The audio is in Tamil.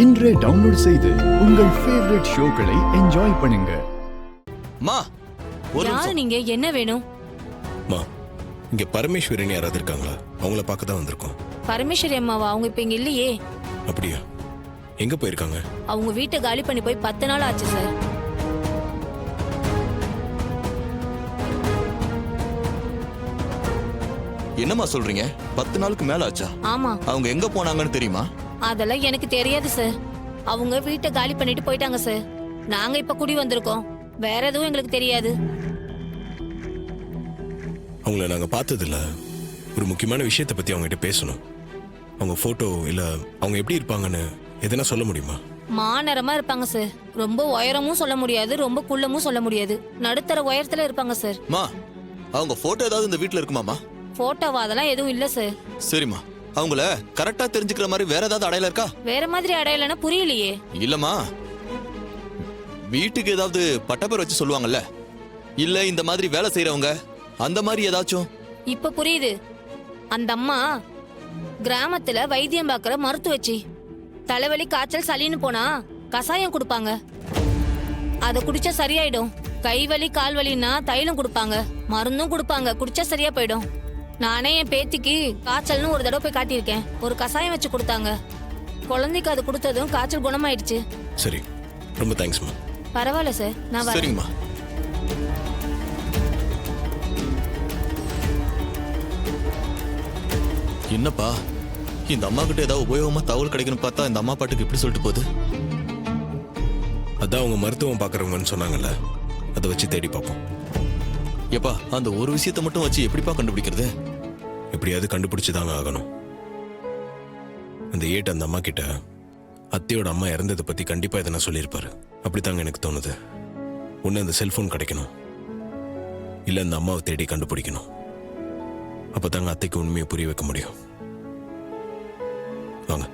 இன்றே டவுன்லோட் செய்து உங்கள் ஃபேவரட் ஷோக்களை என்ஜாய் பண்ணுங்க. மா ஒரு யாரு நீங்க? என்ன வேணும்? மா, இங்க பரமேஸ்வரின்னு யாராவது இருக்காங்களா? அவங்கள பார்க்க தான் வந்திருக்கோம். பரமேஸ்வரி அம்மாவா? அவங்க இப்ப இங்க இல்லையே. அப்படியா? எங்க போயிருக்காங்க? அவங்க வீட்டை காலி பண்ணி போய் 10 நாள் ஆச்சு சார். என்னம்மா சொல்றீங்க? 10 நாளுக்கு மேல ஆச்சா? ஆமா. அவங்க எங்க போனாங்கன்னு தெரியுமா? அதெல்லாம் எனக்கு தெரியாது சார். அவங்க வீட்டை காலி பண்ணிட்டு போயிட்டாங்க சார். நாங்க இப்ப குடி வந்திருக்கோம். வேற எதுவும் எங்களுக்கு தெரியாது. அவங்கள நாங்க பார்த்ததில்ல. ஒரு முக்கியமான விஷயத்தை பத்தி அவங்க கிட்ட பேசணும். அவங்க போட்டோ இல்ல அவங்க எப்படி இருப்பாங்கன்னு எதனா சொல்ல முடியுமா? மாநரமா இருப்பாங்க சார். ரொம்ப உயரமும் சொல்ல முடியாது, ரொம்ப குள்ளமும் சொல்ல முடியாது. நடுத்தர உயரத்துல இருப்பாங்க சார். மா, அவங்க போட்டோ ஏதாவது இந்த வீட்ல இருக்குமாமா? போட்டோவா? அதெல்லாம் எதுவும் இல்ல சார். சரிம்மா, அவங்கள கரெக்டா தெரிஞ்சுக்கிற மாதிரி வேற ஏதாவது அடையாளம் இருக்கா? வேற மாதிரி அடையாளம்னா புரியலையே. இல்லம்மா, வீட்டுக்கு ஏதாவது பட்டப்பேர் வச்சு சொல்லுவாங்கல்ல, இல்ல இந்த மாதிரி வேலை செய்யறவங்க அந்த மாதிரி ஏதாச்சும்? இப்ப புரியுது. அந்த அம்மா கிராமத்துல வைத்தியம் பார்க்கற மருத்துவச்சி. தலைவலி, காய்ச்சல், சளின்னு போனா கசாயம் கொடுப்பாங்க. அத குடிச்சா சரியாயிடும். கைவலி, கால்வலின்னா தைலம் கொடுப்பாங்க, மருந்தும் கொடுப்பாங்க. குடிச்சா சரியா போயிடும். நானே என் பேத்திக்கு காய்ச்சல்னு ஒரு தடவை போய் காட்டியிருக்கேன். ஒரு கசாயம் வச்சு கொடுத்தாங்க. குழந்தைக்கு அது கொடுத்ததும் காய்ச்சல் குணமாயிடுச்சு. சரி, ரொம்ப தேங்க்ஸ்மா. பரவாயில்ல சார், நான் வரேன். சரிங்கம்மா. என்னப்பா, இந்த அம்மா கிட்ட ஏதாவது உபயோகமா தகவல் கிடைக்கணும் பார்த்தா இந்த அம்மா பாட்டுக்கு இப்படி சொல்லிட்டு போகுது. அதான் அவங்க மருத்துவம் பார்க்குறவங்கன்னு சொன்னாங்கல்ல, அதை வச்சு தேடி பார்ப்போம். ஏப்பா, அந்த ஒரு விஷயத்தை மட்டும் வச்சு எப்படிப்பா கண்டுபிடிக்கிறது? எப்படியாவது கண்டுபிடிச்சுதாங்க ஆகணும். அந்த ஏட்டு அந்த அம்மா கிட்ட அத்தையோட அம்மா இறந்ததை பத்தி கண்டிப்பா எதனா சொல்லியிருப்பாரு. அப்படித்தாங்க எனக்கு தோணுது. ஒண்ணு அந்த செல்போன் கிடைக்கணும், இல்ல அந்த அம்மாவை தேடி கண்டுபிடிக்கணும். அப்பதாங்க அத்தைக்கு உண்மையை புரிய வைக்க முடியும். வாங்க.